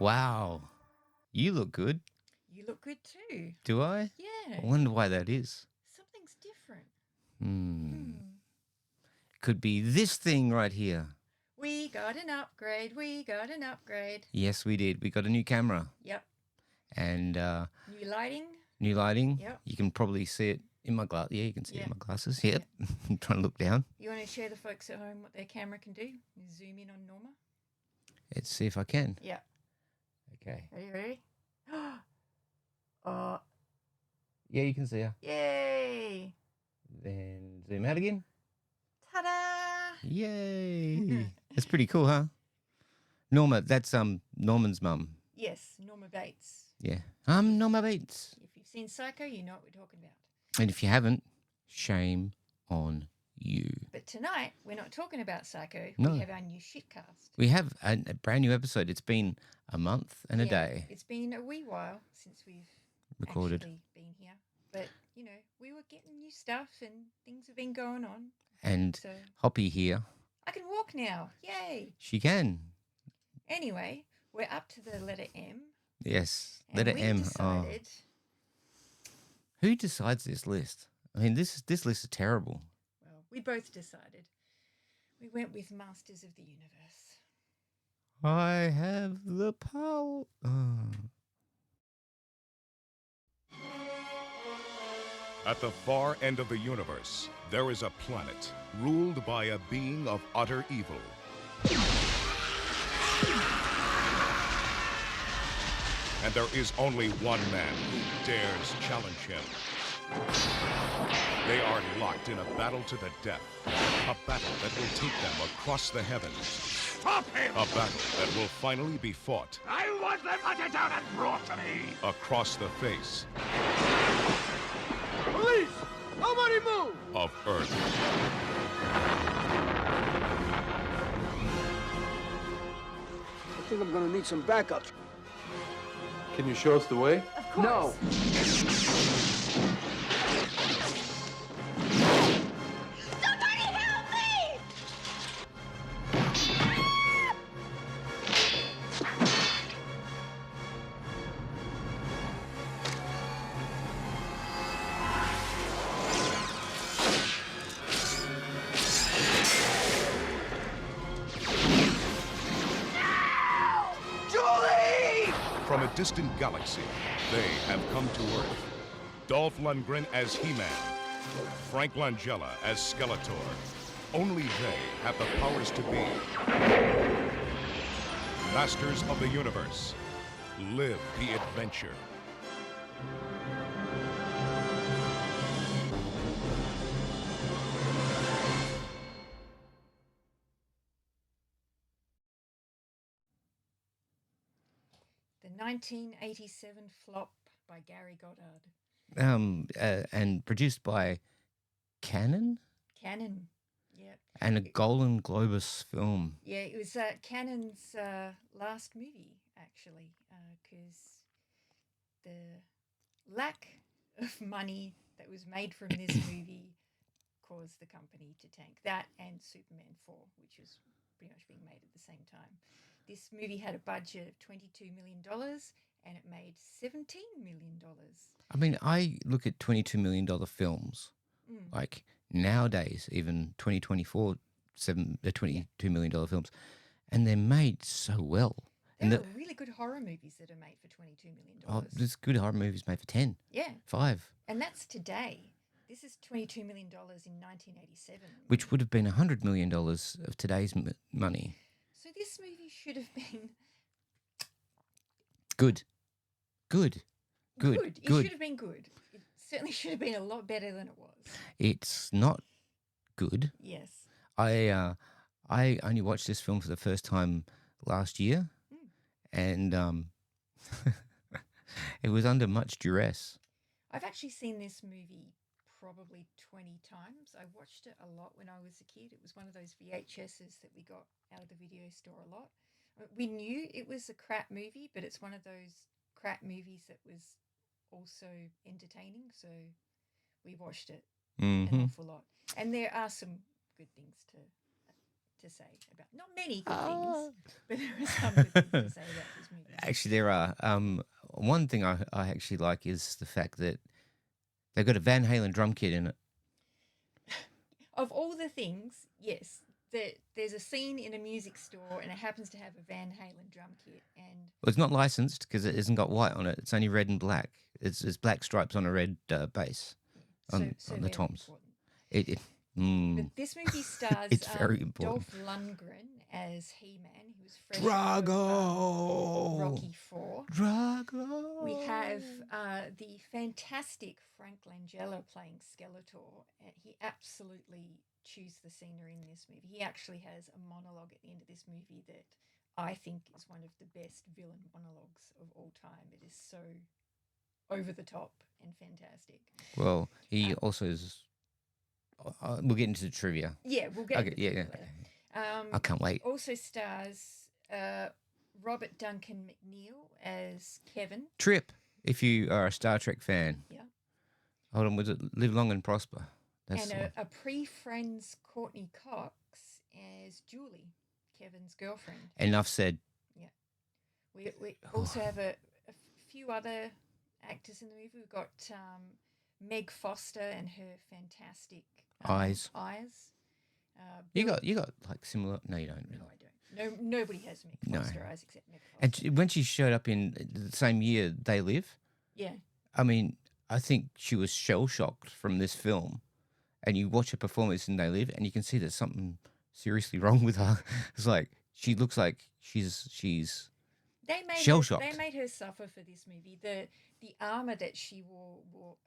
Wow. You look good. You look good too. Do I? Yeah. I wonder why that is. Something's different. Could be this thing right here. We got an upgrade. We got an upgrade. Yes, we did. We got a new camera. Yep. And New lighting. new lighting. Yep. You can probably see it in my glass. Yeah, you can see it in Yeah. my glasses. Yep. I'm trying to look down. You want to show the folks at home what their camera can do? You zoom in on Norma. Let's see if I can. Yeah. Okay. Ready? Oh. Yeah, you can see her. Yay. Then zoom out again. Ta-da. Yay. That's pretty cool, huh? Norma, that's Norman's mum. Yes, Norma Bates. Yeah. I'm Norma Bates. If you've seen Psycho, you know what we're talking about. And if you haven't, shame on you. But tonight, we're not talking about Psycho. No. We have our new shitcast. We have a brand new episode. It's been a month and a day. It's been a wee while since we've Recorded. actually been here. But, you know, we were getting new stuff and things have been going on. And So Hoppy here. I can walk now. Yay. She can. Anyway, we're up to the letter M. Yes. And Letter we M. decided, Who decides this list? I mean, this list is terrible. well, we both decided. We went with Masters of the Universe. I have the power. At the far end of the universe, there is a planet ruled by a being of utter evil. And there is only one man who dares challenge him. They are locked in a battle to the death. A battle that will take them across the heavens. Stop him! A battle that will finally be fought I want them hunted down and brought to me! across the face Police! Nobody move! of Earth. I think I'm gonna need some backup. Can you show us the way? Of course. No. Somebody help me! Julie! From a distant galaxy, they have come to Earth. Dolph Lundgren as He-Man, Frank Langella as Skeletor. Only they have the powers to be masters of the universe. Live the adventure. The 1987 flop by Gary Goddard. And produced by Canon Canon. Yeah. and a Golden Globus film. Yeah, it was Cannon's last movie, actually, because the lack of money that was made from this movie caused the company to tank. That and Superman 4, which was pretty much being made at the same time. This movie had a budget of $22 million and it made $17 million. I mean, I look at $22 million films, like nowadays, even 2024, $22 million films, and they're made so well. There And are really good horror movies that are made for $22 million. there's good horror movies made for 10, Yeah, 5, and that's today. This is $22 million in 1987. which would have been $100 million of today's money. So this movie should have been Good. good. It should have been good. It certainly should have been a lot better than it was. It's not good. Yes. I only watched this film for the first time last year, and it was under much duress. I've actually seen this movie probably 20 times. I watched it a lot when I was a kid. It was one of those VHSs that we got out of the video store a lot. We knew it was a crap movie, but it's one of those crap movies that was also entertaining. So we watched it an awful lot. And there are some good things to to say about. Not many good Ah. things, but there are some good things to say about this movie. Actually, there are. One thing I actually like is the fact that they've got a Van Halen drum kit in it. Of all the things, yes, there's a scene in a music store and it happens to have a Van Halen drum kit. And Well, it's not licensed because it hasn't got white on it. It's only red and black. It's black stripes on a red base on so the very toms. important. But But this movie stars It's very important. Dolph Lundgren as He-Man. He was fresh Drago. Rocky IV. Drago. We have the fantastic Frank Langella playing Skeletor. He absolutely chews the scenery in this movie. He actually has a monologue at the end of this movie that I think is one of the best villain monologues of all time. It is so over the top and fantastic. Well, he also is. We'll get into the trivia. Yeah, we'll get Okay, into yeah, trivia yeah. later. I can't wait. Also stars Robert Duncan McNeil as Kevin. Trip, if you are a Star Trek fan. Yeah. Hold on, was it Live Long and Prosper? That's And a pre-Friends Courtney Cox as Julie, Kevin's girlfriend. Enough said. Yeah. We also have a few other actors in the movie. We've got Meg Foster and her fantastic Eyes. You got like similar. No, you don't really. No, I don't. No, nobody has Meg Foster eyes except Meg Foster. And when she showed up in the same year They Live, yeah. I mean, I think she was shell shocked from this film. And you watch her performance in They Live, and you can see there's something seriously wrong with her. It's like she looks like she's shell shocked. They made her suffer for this movie. The armor that she wore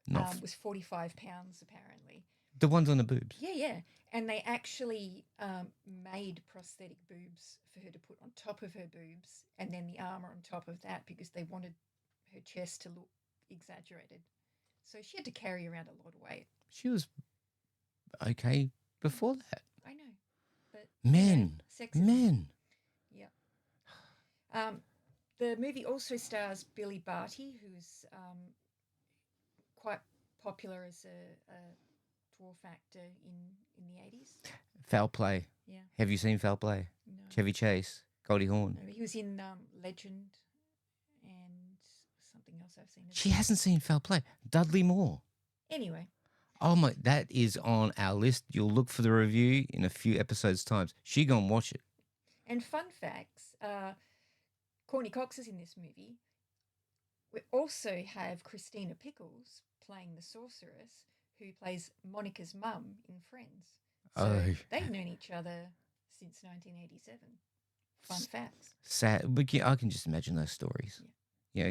was 45 pounds apparently. The ones on the boobs. Yeah. And they actually made prosthetic boobs for her to put on top of her boobs and then the armor on top of that because they wanted her chest to look exaggerated. So she had to carry around a lot of weight. She was okay before that. I know. But Men. sexism. Men. Yeah. The movie also stars Billy Barty, who's quite popular as a dwarf actor in the 80s. Foul Play. Yeah. Have you seen Foul Play? No. Chevy Chase, Goldie Hawn. No, he was in Legend and something else I've seen. She hasn't seen Foul Play. Dudley Moore. Anyway. Oh my, that is on our list. You'll look for the review in a few episodes' times. She go and watch it. And fun facts, Courtney Cox is in this movie. We also have Christina Pickles playing the sorceress who plays Monica's mum in Friends. So they've known each other since 1987. Fun facts. Sad, but I can just imagine those stories. Yeah.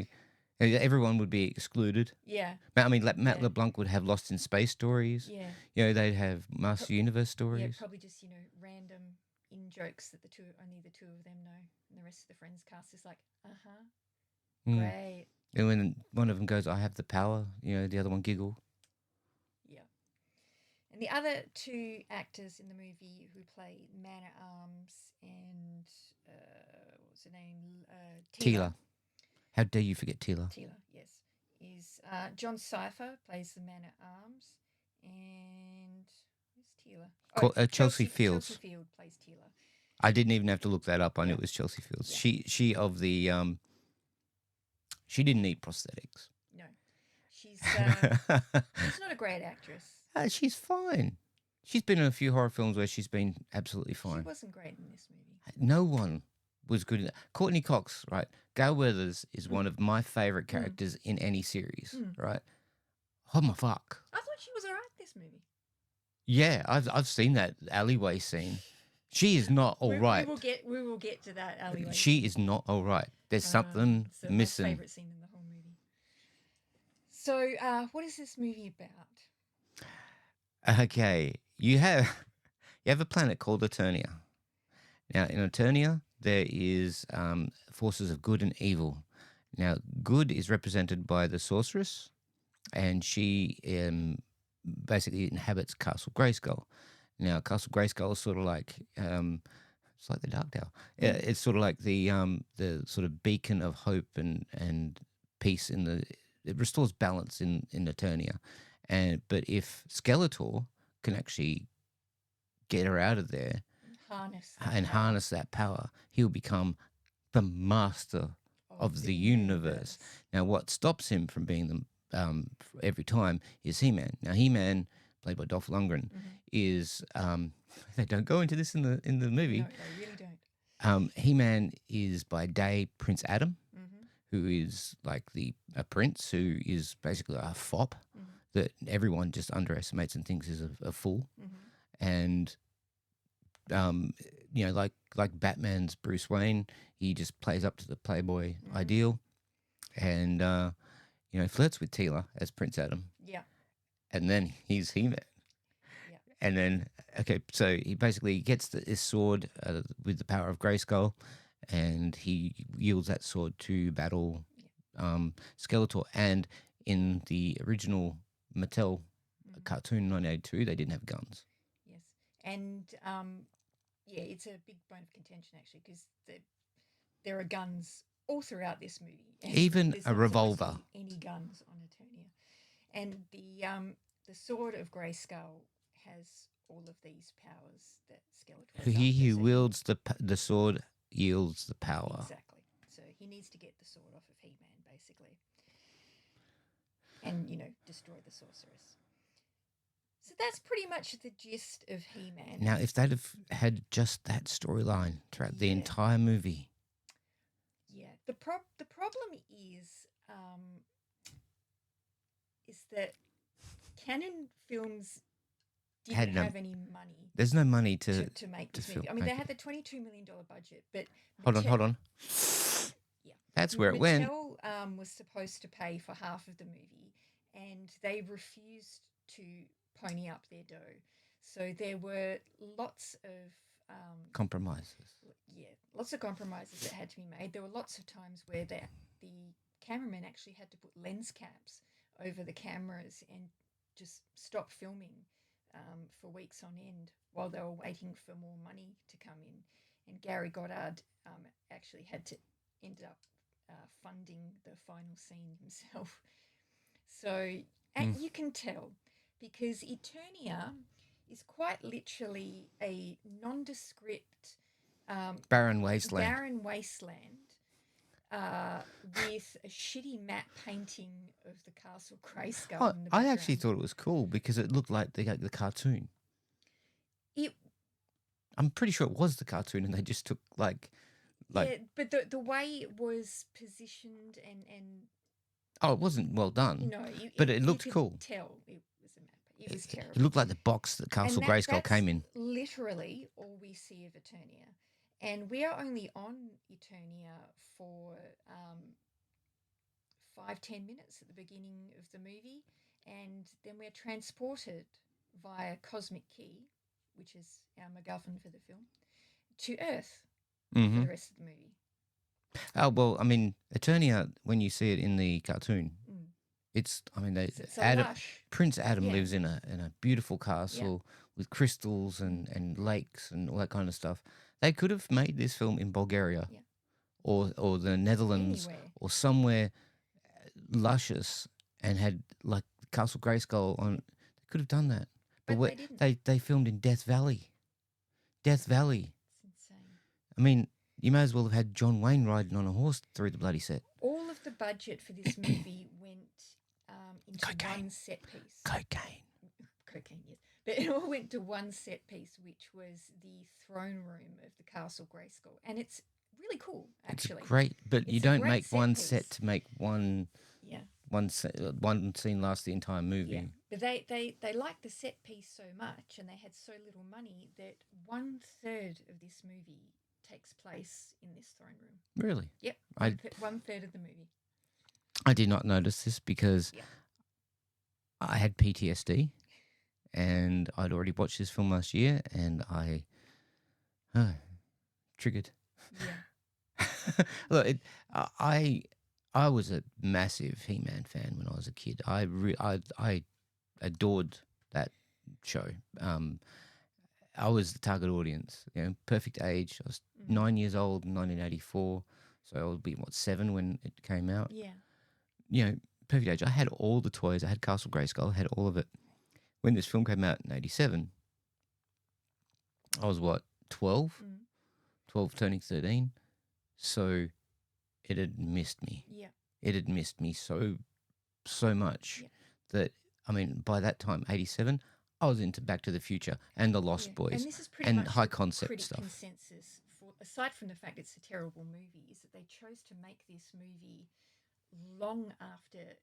You know, everyone would be excluded. Yeah. I mean, Matt LeBlanc would have Lost in Space stories. Yeah. You know, they'd have Master Universe stories. Yeah, probably just, random in-jokes that only the two of them know. And the rest of the Friends cast is like, great. And when one of them goes, I have the power, the other one giggle. Yeah. And the other two actors in the movie who play Man-at-Arms and, what's her name? Tila. How dare you forget Tila? Tila, yes. Is John Cypher plays the Man-at-Arms and who's Tila? Chelsea Fields. Chelsea Field plays Tila. I didn't even have to look that up. I knew it was Chelsea Fields. Yeah. She of the she didn't need prosthetics. No. She's not a great actress. She's fine. She's been in a few horror films where she's been absolutely fine. She wasn't great in this movie. No one was good in that. Courtney Cox, right? Gail Weathers is one of my favourite characters in any series, right? Oh my fuck. I thought she was all right in this movie. Yeah, I've seen that alleyway scene. She is not all right. We will get to that alleyway. She is not all right. There's something it's missing. My favourite scene in the whole movie. So, what is this movie about? Okay, you have a planet called Eternia. Now, in Eternia, there is forces of good and evil. Now, good is represented by the sorceress, and she basically inhabits Castle Grayskull. Now, Castle Grayskull is sort of like it's like the Dark Tower. It's sort of like the sort of beacon of hope and peace it restores balance in Eternia. But if Skeletor can actually get her out of there, harness that and power harness that power, he'll become the master of the universe. Now, what stops him from being the every time is He-Man. Now, He-Man, played by Dolph Lundgren, is they don't go into this in the movie. No, they really don't. He-Man is by day Prince Adam, Mm-hmm. who is like a prince who is basically a fop that everyone just underestimates and thinks is a fool. Mm-hmm. And like Batman's Bruce Wayne, he just plays up to the playboy ideal, and flirts with Teela as Prince Adam, Yeah. and then he's He-Man. Yeah. And then, okay, so he basically gets this sword with the power of Grayskull, and he yields that sword to battle Skeletor. And in the original Mattel cartoon 1982, they didn't have guns. Yes. And yeah, it's a big bone of contention actually because there are guns all throughout this movie. And Even there's a not supposed to revolver. be any guns on Eternia. And the sword of Grayskull has all of these powers that Skeletor. He who wields the sword yields the power. Exactly. So he needs to get the sword off of He-Man, basically, and destroy the sorceress. So that's pretty much the gist of He-Man. Now, if they'd have had just that storyline throughout the entire movie, yeah, the problem is that Canon Films didn't have any money. There's no money to make this movie. I mean, they had the $22 million budget, but hold on. Yeah, that's where it went. Mattel was supposed to pay for half of the movie, and they refused to pony up their dough. So there were lots of Compromises. Yeah, lots of compromises that had to be made. There were lots of times where the cameraman actually had to put lens caps over the cameras and just stop filming for weeks on end while they were waiting for more money to come in. And Gary Goddard actually had to end up funding the final scene himself. So you can tell because Eternia is quite literally a nondescript barren wasteland. With a shitty matte painting of the Castle Grayskull. Oh, in the I background. actually thought it was cool because it looked like the cartoon. I'm pretty sure it was the cartoon, and they just took like. Yeah, but the way it was positioned and oh, it wasn't well done. No, but it looked cool. Tell it was a matte. It was terrible. It looked like the box that Castle Grayskull came in. Literally all we see of Eternia. And we are only on Eternia for 5-10 minutes at the beginning of the movie, and then we're transported via Cosmic Key, which is our MacGuffin for the film, to Earth for the rest of the movie. Oh well, I mean, Eternia, when you see it in the cartoon, it's Prince Adam lives in a beautiful castle with crystals and lakes and all that kind of stuff. They could have made this film in Bulgaria or the Netherlands or somewhere luscious and had like Castle Grayskull on. They could have done that. But they filmed in Death Valley. Death Valley. It's insane. I mean, you may as well have had John Wayne riding on a horse through the bloody set. All of the budget for this movie went into one set piece. Cocaine, yes. But it all went to one set piece, which was the throne room of the Castle Grayskull. And it's really cool, actually. It's great, but you don't make one set to make one scene last the entire movie. Yeah. But they liked the set piece so much and they had so little money that 1/3 of this movie takes place in this throne room. Really? Yep. 1/3 of the movie. I did not notice this because I had PTSD and I'd already watched this film last year and I triggered. Yeah. Look, I was a massive He-Man fan when I was a kid. I adored that show. I was the target audience, perfect age. I was 9 years old in 1984, so I would be, 7 when it came out? Yeah. Perfect age. I had all the toys. I had Castle Grayskull. I had all of it. When this film came out in 87, I was, 12, Mm. 12 turning 13. So it had missed me. Yeah. It had missed me so much Yeah. that, I mean, by that time, 87, I was into Back to the Future and The Lost Yeah. Boys And this is pretty and much high the concept critic stuff. consensus. For aside from the fact it's a terrible movie, is that they chose to make this movie long after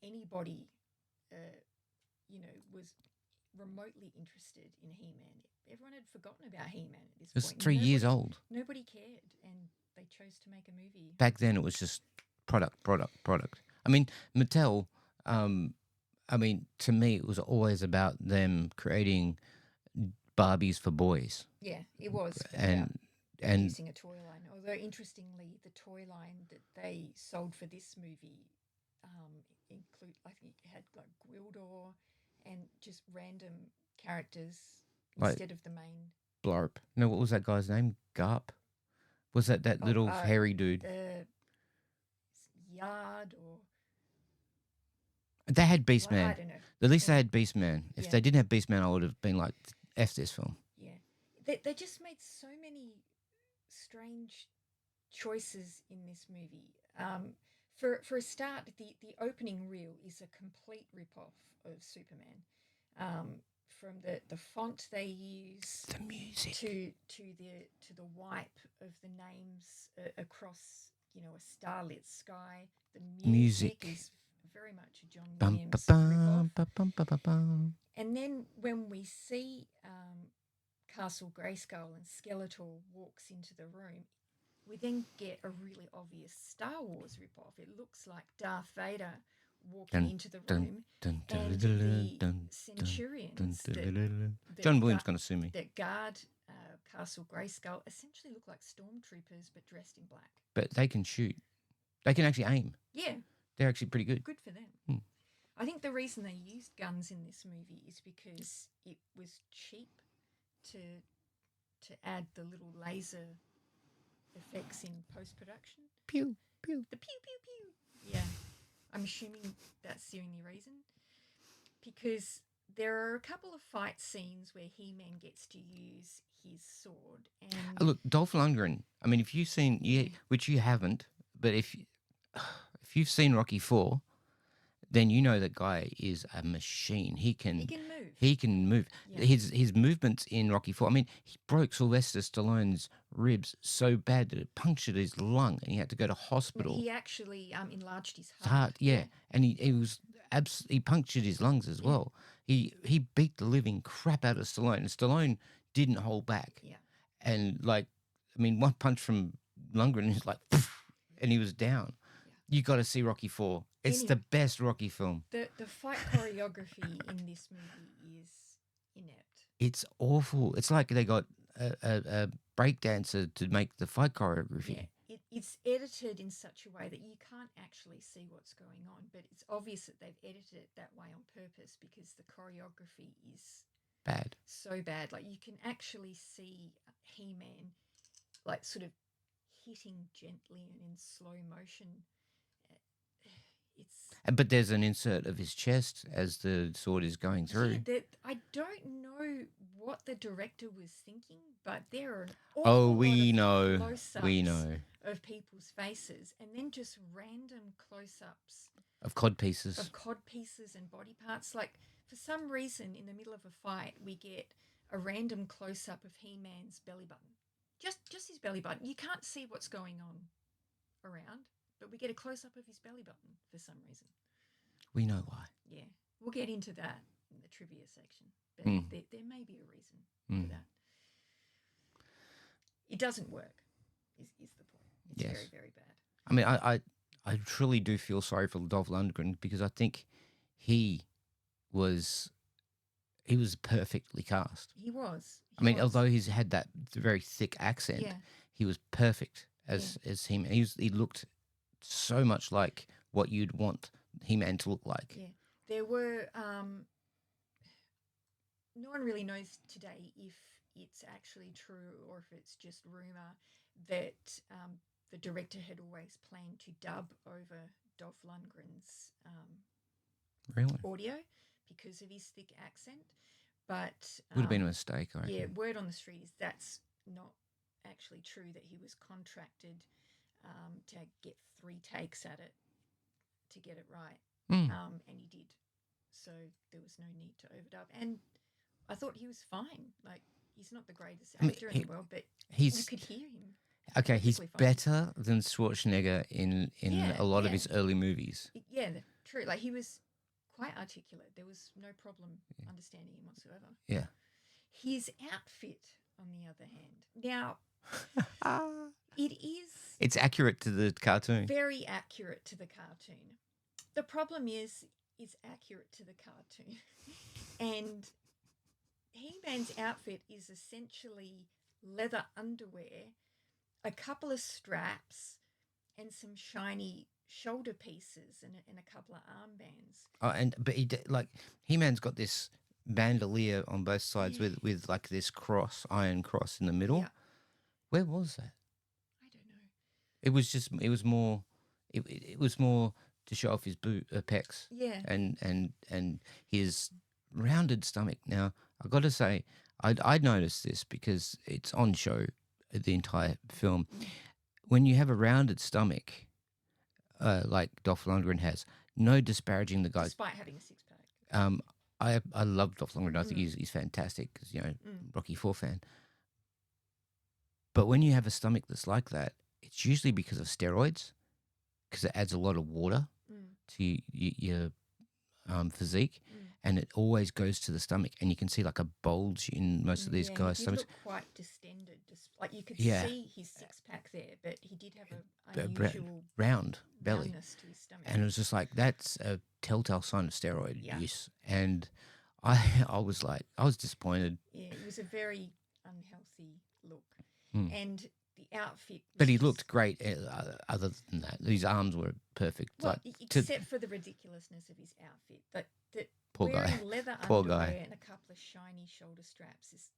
anybody, was remotely interested in He-Man. Everyone had forgotten about He-Man at this It was point. 3 years old. Nobody cared, and they chose to make a movie. Back then, it was just product. I mean, Mattel, I mean, to me, it was always about them creating Barbies for boys. Yeah, it was about And producing a toy line. Although, interestingly, the toy line that they sold for this movie I think it had like Gwildor and just random characters Like- instead of the main. Blarp. No, what was that guy's name? Garp? Was that little hairy dude? Yard or They had I Beastman. don't know. At least they Yeah. had Beastman. If Yeah. they didn't have Beastman, I would have been like, F this film. Yeah, they just made so many strange choices in this movie. For a start, the opening reel is a complete rip-off of Superman. From the font they use, The music. to the wipe of the names across a starlit sky. The music is very much a John Bum, Williams ba-bum, rip-off. ba-bum, ba-ba-bum. And then when we see Castle Grayskull and Skeletor walks into the room, we then get a really obvious Star Wars ripoff. It looks like Darth Vader walking Dun, into the dun, room, dun, dun, and dun, the dun, Centurions dun, that, dun, dun, dun. that John Williams gu- going to sue me. that guard Castle Grayskull essentially look like stormtroopers but dressed in black. But they can shoot. They can actually aim. Yeah, They're actually pretty good. good for them. Hmm. I think the reason they used guns in this movie is because it was cheap to add the little laser effects in post-production. Pew, pew. The pew pew pew. Yeah, I'm assuming that's the only reason. Because there are a couple of fight scenes where He-Man gets to use his sword, and Look, Dolph Lundgren. I mean, if you've seen, which you haven't, but if you've seen Rocky 4, then you know that guy is a machine. He can move. He can move. Yeah. His movements in Rocky 4. I mean, he broke Sylvester Stallone's ribs so bad that it punctured his lung, and he had to go to hospital. He actually enlarged his His heart. heart, yeah. And he was he punctured his lungs as well. He beat the living crap out of Stallone, and Stallone didn't hold back. Yeah. And like, I mean, one punch from Lundgren is like, and he was down. Yeah. You got to see Rocky 4. It's the best Rocky film. The fight choreography in this movie is inept. It's awful. It's like they got a breakdancer to make the fight choreography. Yeah, it's edited in such a way that you can't actually see what's going on, but it's obvious that they've edited it that way on purpose because the choreography is Bad. so bad. Like, you can actually see He-Man like sort of hitting gently and in slow motion. But there's an insert of his chest as the sword is going through. Yeah, I don't know what the director was thinking, but there are an Oh, awful we lot of know. close-ups We know. of people's faces, and then just random close-ups Of cod pieces. of cod pieces and body parts. Like, for some reason, in the middle of a fight, we get a random close-up of He-Man's belly button. Just his belly button. You can't see what's going on around, but we get a close-up of his belly button for some reason. We know why. Yeah, we'll get into that in the trivia section, but there may be a reason for that. It doesn't work, is the point. It's Yes. very, very bad. I mean, I truly do feel sorry for Dolph Lundgren because I think he was perfectly cast. He was. I mean, although he's had that very thick accent, Yeah. he was perfect as him. He looked so much like what you'd want He-Man to look like. Yeah, there were. No one really knows today if it's actually true or if it's just rumor that the director had always planned to dub over Dolph Lundgren's Really? audio because of his thick accent. But Would have been a mistake, I reckon. yeah, word on the street is that's not actually true, that he was contracted to get 3 takes at it to get it right. Mm. And he did. So there was no need to overdub. And I thought he was fine. Like, he's not the greatest actor in the world, but you could hear him. Okay, he's perfectly fine. better than Schwarzenegger in Yeah, a lot of yeah. his early movies. Yeah, true. Like, he was quite articulate. There was no problem understanding him whatsoever. Yeah. His outfit, on the other hand, now it is It's accurate to the cartoon. very accurate to the cartoon. The problem is it's accurate to the cartoon. And He-Man's outfit is essentially leather underwear, a couple of straps, and some shiny shoulder pieces and a couple of armbands. Oh, but He-Man's got this bandolier on both sides with like this iron cross in the middle. Yeah. Where was that? I don't know. It was more to show off his pecs. Yeah. And his rounded stomach. Now, I got to say, I'd noticed this because it's on show the entire film. When you have a rounded stomach, like Dolph Lundgren has, no disparaging the guy. Despite having a six-pack. I love Dolph Lundgren. I think he's fantastic because, Rocky IV fan. But when you have a stomach that's like that, it's usually because of steroids, because it adds a lot of water to your physique, and it always goes to the stomach, and you can see like a bulge in most of these guys' He stomachs. looked quite distended. Like, you could Yeah. see his six-pack there, but he did have an unusual round belly. roundness to his stomach. And it was just like, that's a telltale sign of steroid Yeah. use. And I was disappointed. Yeah, it was a very unhealthy look. Mm. And the outfit was But he just- looked great. Other than that, his arms were perfect. well, like except for the ridiculousness of his outfit. That Poor guy. wearing leather Poor underwear guy. and a couple of shiny shoulder straps is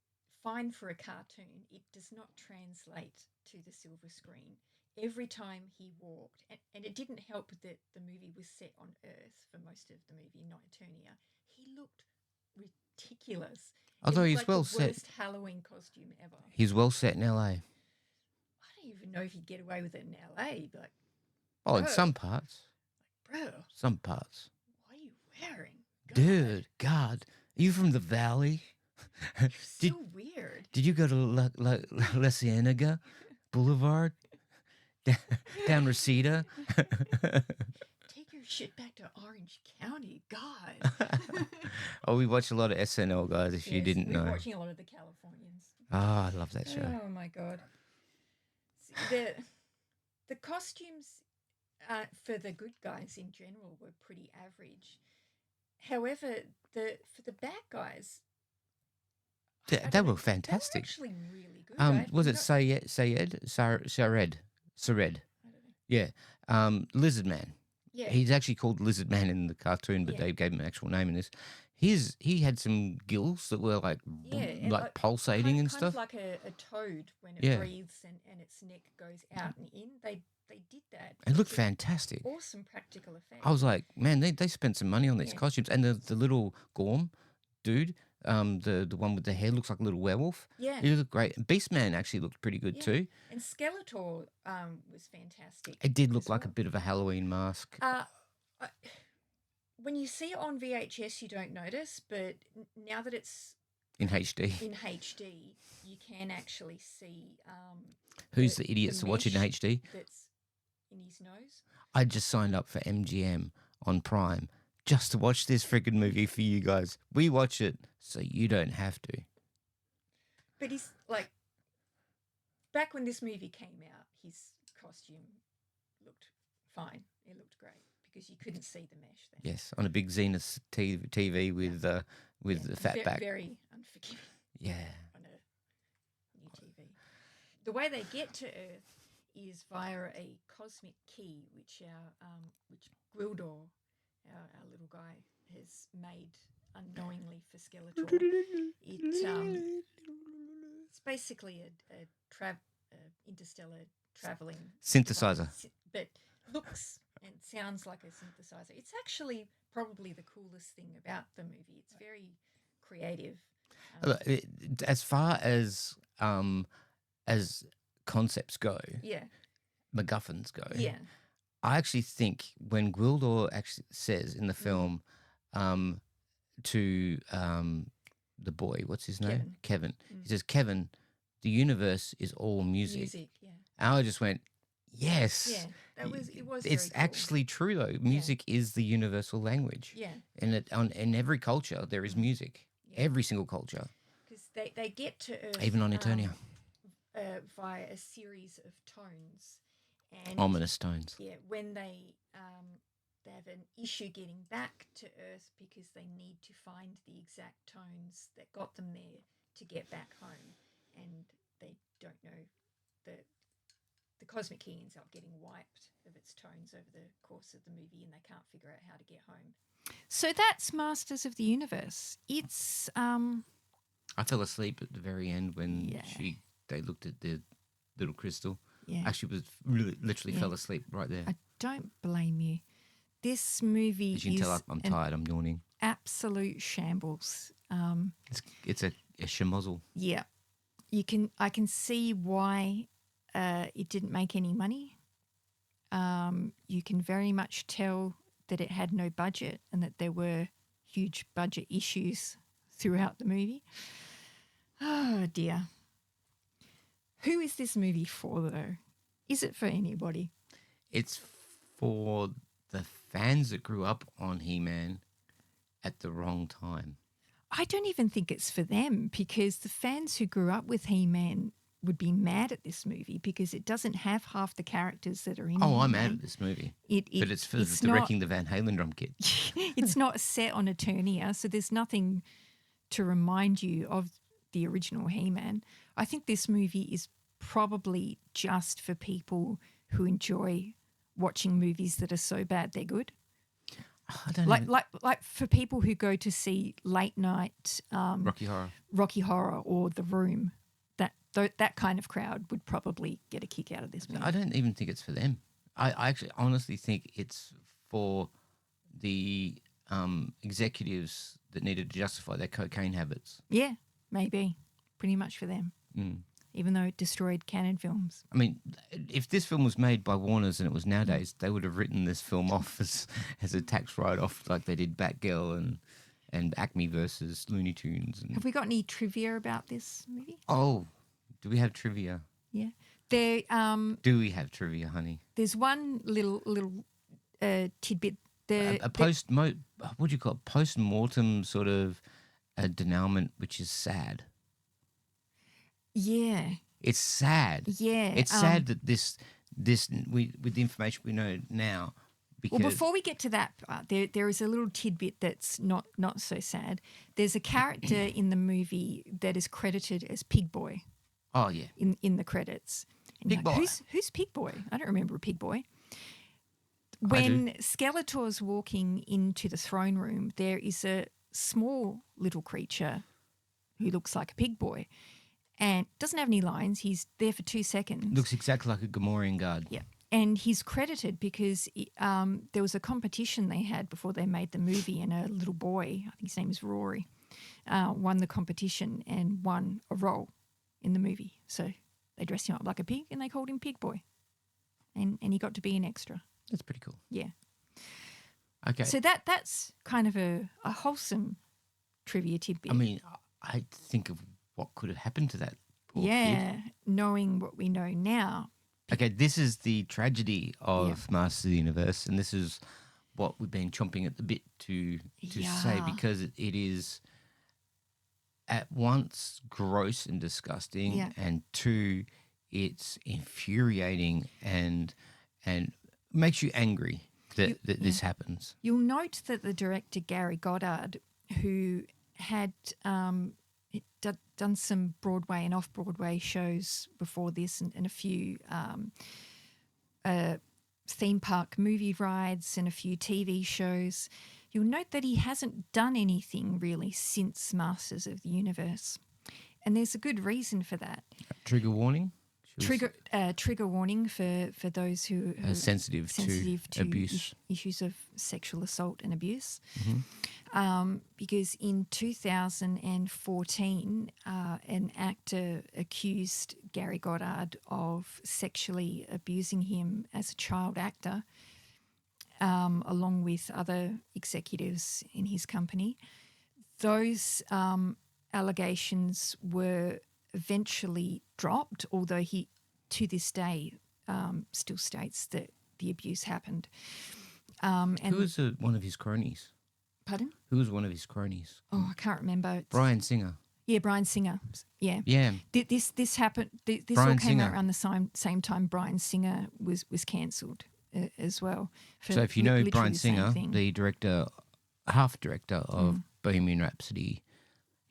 fine for a cartoon. It does not translate to the silver screen. Every time he walked, and it didn't help that the movie was set on Earth for most of the movie, not Eternia, he looked ridiculous. Although It he's looked like well the set. worst Halloween costume ever. He's well set in LA. I don't even know if he'd get away with it in LA. But like, Oh, in Bro. some parts. bro, Some parts. what are you wearing? God, Dude, God, are you from the Valley? you're did- so weird. Did you go to La Cienega Boulevard? Down Reseda? Take your shit back to Orange County. God. Oh, we watch a lot of SNL, guys, if you Yes, didn't we're know. watching a lot of the Californians. Oh, I love that show. Oh my god. The costumes for the good guys in general were pretty average. However, for the bad guys, I They don't were know, fantastic. They were actually really good. Was it Not- Sayed? Sared? I don't know. Yeah. Lizard Man. Yeah. He's actually called Lizard Man in the cartoon, but Yeah. they gave him an actual name in this. He had some gills that were like Yeah, and like pulsating and kind stuff. of like a toad when it Yeah. breathes and its neck goes out and in. They did that. It looked It's a fantastic. Awesome practical effect. I was like, man, they spent some money on these Yeah. costumes. And the little Gorm dude, the one with the hair looks like a little werewolf. yeah. He looked great. Beastman actually looked pretty good Yeah. too. And Skeletor was fantastic. It did look as like a well. bit of a Halloween mask When you see it on VHS, you don't notice, but now that it's in HD. in HD, you can actually see Who's the idiots to watch it in mesh HD? that's in his nose. I just signed up for MGM on Prime just to watch this freaking movie for you guys. We watch it so you don't have to. But he's like, back when this movie came out, his costume looked fine. It looked great because you couldn't see the mesh then. Yes, on a big Zenith TV with the fat back. Very unforgiving Yeah. on a new TV. The way they get to Earth is via a cosmic key, which Gwildor, our little guy, has made unknowingly for Skeletor. It's basically a interstellar traveling Synthesizer. but looks and sounds like a synthesizer. It's actually probably the coolest thing about the movie. It's very creative. As far as concepts go, Yeah. MacGuffins go, Yeah. I actually think when Gwildor actually says in the film to the boy, what's his name? Kevin. He says, Kevin, the universe is all music. Music, yeah. And I just went, yes. Yeah. It was It's very cool. actually true though. Music is the universal language. Yeah. And in every culture there is music. Yeah. Every single culture. Because they get to Earth Even on Eternia. via a series of tones. And Ominous tones. yeah, when they have an issue getting back to Earth because they need to find the exact tones that got them there to get back home, and they don't know the cosmic key ends up getting wiped of its tones over the course of the movie, and they can't figure out how to get home. So that's Masters of the Universe. It's I fell asleep at the very end when they looked at the little crystal. Yeah. Actually, was really literally fell asleep right there. I don't blame you. This movie As you can tell, I'm tired. I'm yawning. Absolute shambles. It's a schmozzle. Yeah, I can see why it didn't make any money. You can very much tell that it had no budget and that there were huge budget issues throughout the movie. Oh dear. Who is this movie for, though? Is it for anybody? It's for the fans that grew up on He-Man at the wrong time. I don't even think it's for them, because the fans who grew up with He-Man would be mad at this movie because it doesn't have half the characters that are in Oh, I'm He-Man. mad at this movie. But it's for the Wrecking the Van Halen drum kit. It's not set on Eternia, so there's nothing to remind you of the original He-Man. I think this movie is probably just for people who enjoy watching movies that are so bad they're good. I don't Like for people who go to see late night Rocky Horror. or The Room, that kind of crowd would probably get a kick out of this movie. I don't even think it's for them. I actually honestly think it's for the executives that needed to justify their cocaine habits. Yeah, maybe. Pretty much for them. Even though it destroyed canon films. I mean, if this film was made by Warner's and it was nowadays, they would have written this film off as a tax write-off like they did Batgirl and Acme versus Looney Tunes. Have we got any trivia about this movie? Oh, do we have trivia? Yeah. Do we have trivia, honey? There's one little tidbit. What do you call it? Post-mortem sort of a denouement, which is sad. Yeah. It's sad. Yeah. It's sad that this with the information we know now. Because Well, before we get to that part, there is a little tidbit that's not so sad. There's a character in the movie that is credited as Pig Boy. Oh yeah. In the credits. And Pig Boy. Who's Pig Boy? I don't remember a Pig Boy. When Skeletor's walking into the throne room, there is a small little creature who looks like a pig boy and doesn't have any lines. He's there for 2 seconds. Looks exactly like a Gamorrean guard. Yeah. And he's credited because there was a competition they had before they made the movie, and a little boy, I think his name is Rory, won the competition and won a role in the movie. So they dressed him up like a pig and they called him Pig Boy. And he got to be an extra. That's pretty cool. Yeah. Okay. So that's kind of a wholesome trivia tidbit. I mean, I think of what could have happened to that poor kid. Knowing what we know now. Okay, this is the tragedy of Masters of the Universe, and this is what we've been chomping at the bit to say, because it is at once gross and disgusting, and two, it's infuriating and makes you angry that this happens. You'll note that the director Gary Goddard, who had done some Broadway and off-Broadway shows before this, and a few theme park movie rides and a few TV shows, you'll note that he hasn't done anything really since Masters of the Universe. And there's a good reason for that. Trigger warning? Trigger warning for those who are sensitive to abuse. Issues of sexual assault and abuse. because in 2014, an actor accused Gary Goddard of sexually abusing him as a child actor, along with other executives in his company. Those allegations were eventually dropped, although he, to this day, still states that the abuse happened. And Who was one of his cronies? pardon? Who was one of his cronies? Oh, I can't remember. Brian Singer. Yeah, Brian Singer. Yeah. Yeah. This happened. This all Brian came out Singer. around the same time Brian Singer was cancelled as well. for So if you know literally Brian the same Singer, thing. the director, half director of Bohemian Rhapsody,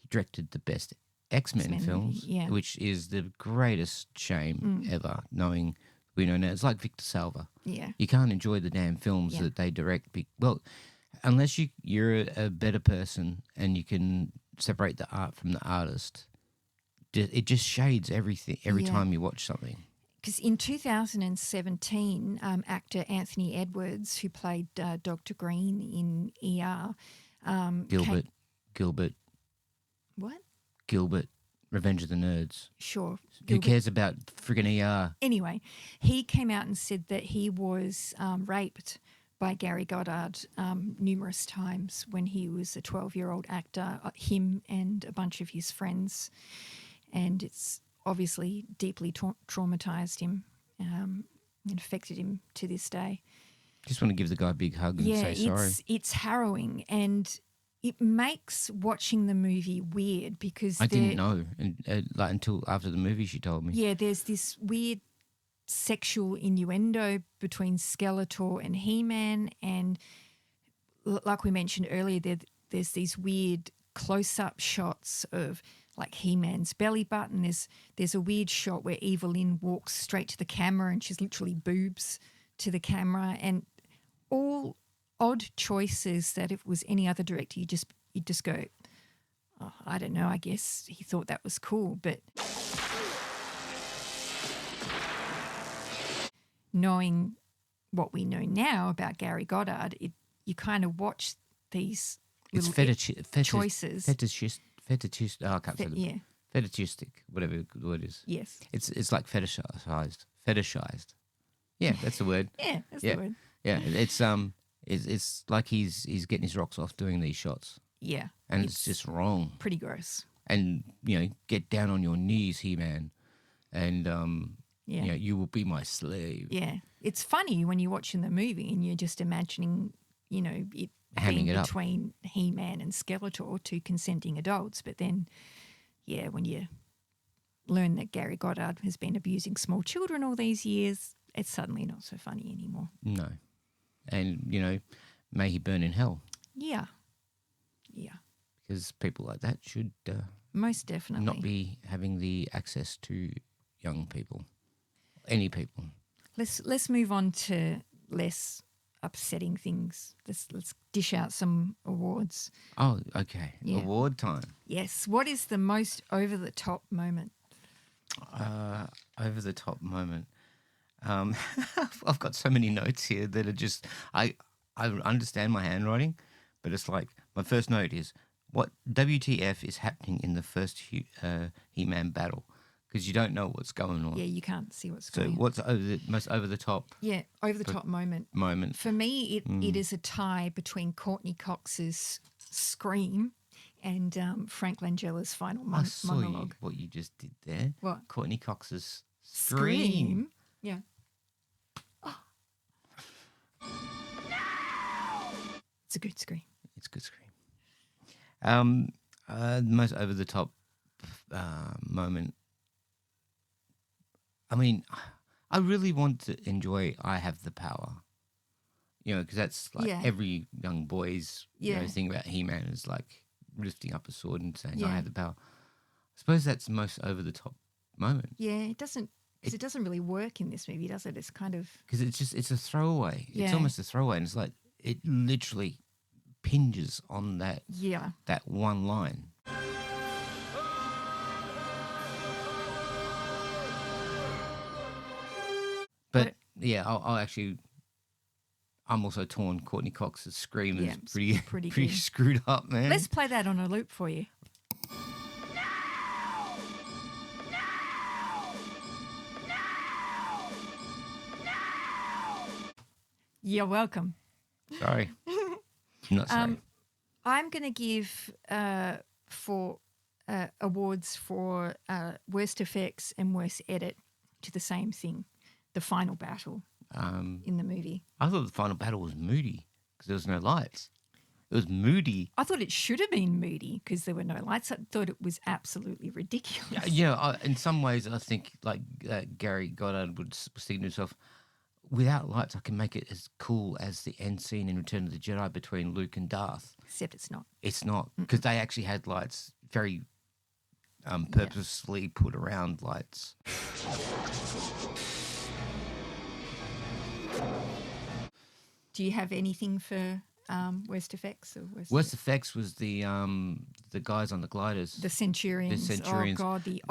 he directed the best X-Men X-Men films, movie, yeah. which is the greatest shame ever, knowing we know now. It's like Victor Salva. Yeah. You can't enjoy the damn films Yeah. that they direct. Well, unless you're a better person and you can separate the art from the artist, it just shades everything every Yeah. time you watch something. Because in 2017, actor Anthony Edwards, who played Dr. Green in ER, Gilbert, what? Revenge of the Nerds. Sure. Who Gilbert- cares about friggin' ER? Anyway, he came out and said that he was raped by Gary Goddard numerous times when he was a 12-year-old actor, him and a bunch of his friends. And it's obviously deeply traumatized him and affected him to this day. Just want to give the guy a big hug and say sorry. It's harrowing, and it makes watching the movie weird because I didn't know until after the movie she told me. Yeah, there's this weird sexual innuendo between Skeletor and He-Man, and like we mentioned earlier, there's these weird close-up shots of like He-Man's belly button. There's a weird shot where Evelyn walks straight to the camera and she's literally boobs to the camera, and all odd choices that if it was any other director you'd just go, oh, I don't know, I guess he thought that was cool. But knowing what we know now about Gary Goddard, you kind of watch these It's little choices. Fetishist. Oh, I can't say the yeah. fetishistic, whatever the word is. Yes. It's like fetishized. Yeah, that's the word. Yeah, that's Yeah. the word. Yeah, it's like he's getting his rocks off doing these shots, Yeah. and it's just wrong. pretty gross. And get down on your knees, He-Man, and Yeah. you will be my slave. Yeah. It's funny when you're watching the movie and you're just imagining, it Hamming being it up. between He-Man and Skeletor, two consenting adults. But then, yeah, when you learn that Gary Goddard has been abusing small children all these years, it's suddenly not so funny anymore. No, and may he burn in hell, Yeah. Yeah. because people like that should Most definitely. not be having the access to young people, any people. Let's move on to less upsetting things. Let's dish out some awards. Oh, okay. Yeah. Award time. Yes. What is the most over the top moment? Over the top moment. I've got so many notes here that are just I understand my handwriting, but it's like my first note is what WTF is happening in the first He-Man battle, because you don't know what's going on. Yeah, you can't see what's So going on. what's most over the top Yeah, over the top moment. For me, it is a tie between Courtney Cox's scream and Frank Langella's final I saw monologue. what you just did there. What? Courtney Cox's scream. Yeah. It's a good scream. It's a good scream. The most over the top moment. I mean, I really want to enjoy "I Have the Power," because that's like Yeah. every young boy's Yeah. thing about He-Man is like lifting up a sword and saying, Yeah. "I have the power." I suppose that's the most over the top moment, Yeah, it doesn't really work in this movie, does it? It's kind of because it's a throwaway. It's Yeah. almost a throwaway, and it's like it literally pinges on that one line. But yeah, I'll actually, I'm also torn. Courtney Cox's scream Yeah, is it's pretty pretty pretty good. screwed up, man. Let's play that on a loop for you. You're welcome. Sorry. Not sorry. I'm going to give for awards for worst effects and worst edit to the same thing, the final battle in the movie. I thought the final battle was moody because there was no lights. It was moody. I thought it should have been moody because there were no lights. I thought it was absolutely ridiculous. In some ways, I think like Gary Goddard would say to himself, without lights, I can make it as cool as the end scene in Return of the Jedi between Luke and Darth. Except it's not. It's not, because they actually had lights, very purposely put around lights. Do you have anything for worst effects or Worst effects was the guys on the gliders. The Centurions. The Centurions. Oh God, the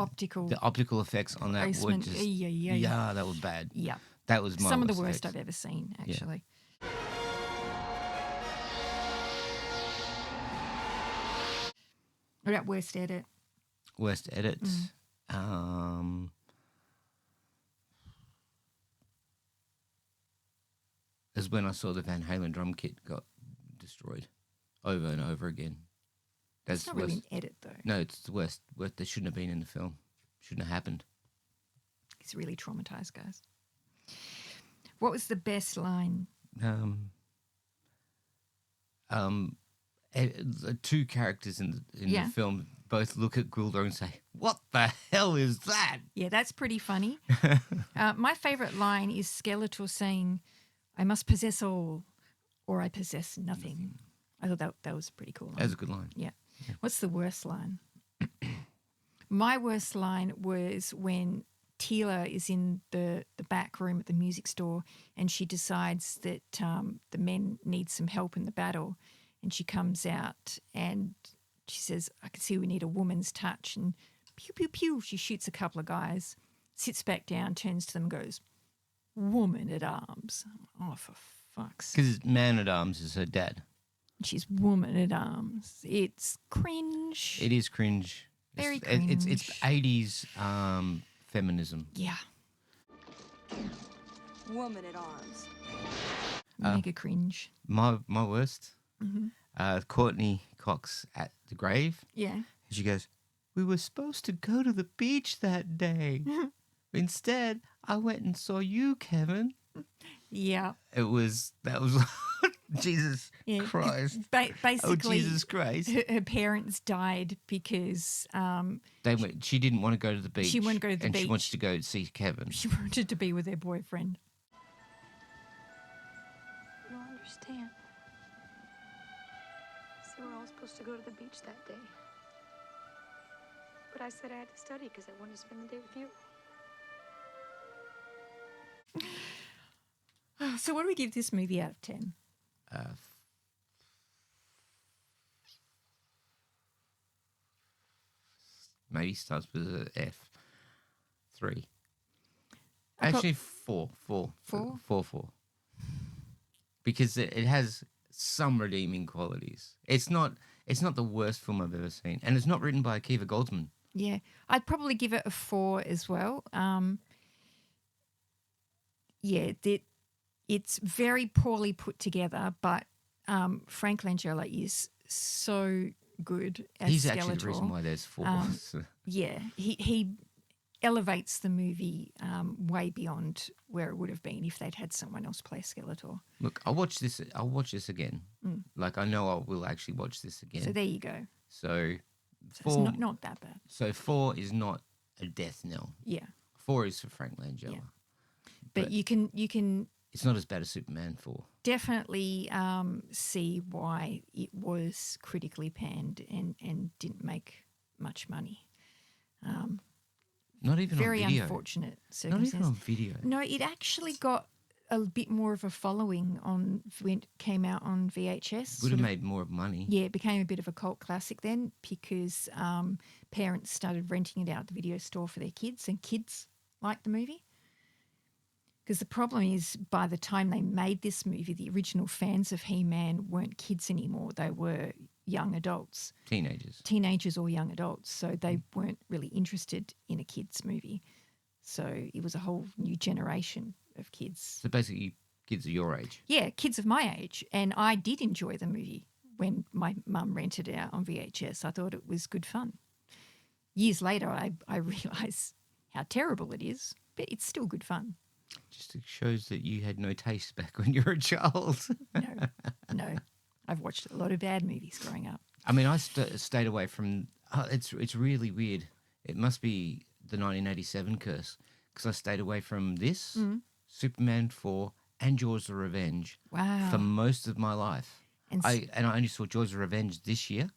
optical effects on that were placement. just Yeah. that was bad. Yeah. That was my Some of the worst worst effects. I've ever seen, actually. What about worst edit? Worst edit. Is when I saw the Van Halen drum kit got destroyed over and over again. That's It's not the really worst. an edit, though. No, it's the worst. They shouldn't have been in the film. Shouldn't have happened. He's really traumatized, guys. What was the best line? The two characters in Yeah. the film both look at Gwildor and say, "What the hell is that?" Yeah, that's pretty funny. My favorite line is Skeletor saying, "I must possess all, or I possess nothing." I thought that was a pretty cool line. That was a good line. Yeah. What's the worst line? My worst line was when Tila is in the back room at the music store and she decides that the men need some help in the battle, and she comes out and she says, "I can see we need a woman's touch," and pew, pew, pew, she shoots a couple of guys, sits back down, turns to them and goes, "Woman at arms." Oh, for fuck's sake. Because Man-at-Arms is her dad. She's woman at arms. It's cringe. It is cringe. Very It's cringe. 80s feminism. Yeah. Woman at arms. Mega cringe. My worst. Mm-hmm. Courtney Cox at the grave. Yeah. And she goes, "We were supposed to go to the beach that day. Instead, I went and saw you, Kevin." Yeah. That was Jesus Yeah. Christ. Basically, Oh, Jesus Christ. her parents died because She didn't want to go to the beach. She wanted to go to the and beach. she wanted to go see Kevin. she wanted to be with her boyfriend. You don't understand. See, we're all supposed to go to the beach that day. But I said I had to study because I wanted to spend the day with you. So what do we give this movie out of 10? Maybe starts with an F. 3. I thought- Actually, 4. 4. Four? 4. Because it has some redeeming qualities. It's not the worst film I've ever seen, and it's not written by Akiva Goldsman. Yeah. I'd probably give it a 4 as well. It's very poorly put together, but Frank Langella is so good as He's Skeletor. actually the reason why there's 4. Yeah, he elevates the movie way beyond where it would have been if they'd had someone else play Skeletor. Look, I'll watch this again. Like, I know I will actually watch this again. So there you go. So So 4. it's not that bad. So 4 is not a death knell. Yeah, 4 is for Frank Langella. Yeah. but you can It's not as bad as Superman 4. definitely see why it was critically panned and didn't make much money. Not even Very on video. unfortunate Not even on circumstance. video. No, it actually got a bit more of a following when it came out on VHS. Would sort have of- made more money. Yeah, it became a bit of a cult classic then because parents started renting it out at the video store for their kids, and kids liked the movie. Because the problem is, by the time they made this movie, the original fans of He-Man weren't kids anymore. They were young adults, teenagers or young adults. So they weren't really interested in a kids movie. So it was a whole new generation of kids. So basically, kids of your age. Yeah, kids of my age. And I did enjoy the movie when my mum rented it out on VHS. I thought it was good fun. Years later, I realised how terrible it is, but it's still good fun. Just shows that you had no taste back when you were a child. No. I've watched a lot of bad movies growing up. I mean, I stayed away from. It's really weird. It must be the 1987 curse because I stayed away from this, Superman 4, and Jaws of Revenge for most of my life. And I only saw Jaws of Revenge this year.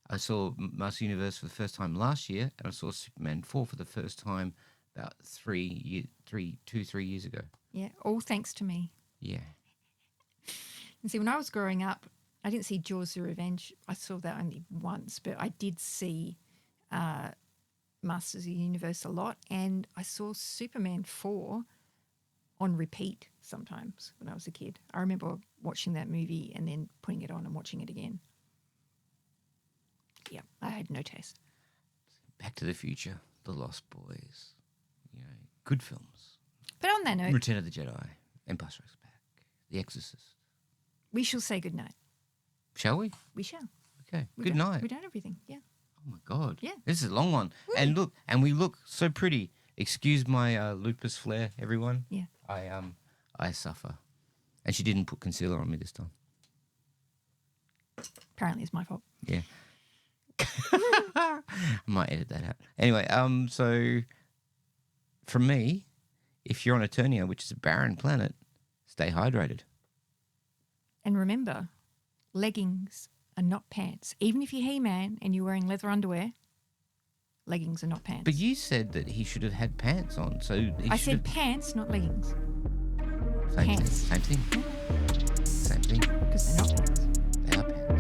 I saw Master Universe for the first time last year, and I saw Superman 4 for the first time about 3 years ago. Yeah, all thanks to me. Yeah. And see, when I was growing up, I didn't see Jaws of Revenge. I saw that only once, but I did see Masters of the Universe a lot, and I saw Superman 4 on repeat sometimes when I was a kid. I remember watching that movie and then putting it on and watching it again. Yeah, I had no taste. Back to the Future, The Lost Boys, good films. But on that note, Return of the Jedi, Empire Strikes Back, The Exorcist. we shall say goodnight. Shall we? We shall. Okay. Good night. We've done everything. Yeah. Oh my God. Yeah. This is a long one. Woo. And we look so pretty. Excuse my lupus flare, everyone. Yeah. I suffer. And she didn't put concealer on me this time. Apparently it's my fault. Yeah. I might edit that out. Anyway, so from me, if you're on Eternia, which is a barren planet, stay hydrated. And remember, leggings are not pants. Even if you're He-Man and you're wearing leather underwear, leggings are not pants. But you said that he should have had pants on, so I said pants, not leggings. Same pants. thing. Same thing. Same thing. Because they're not pants. They are pants.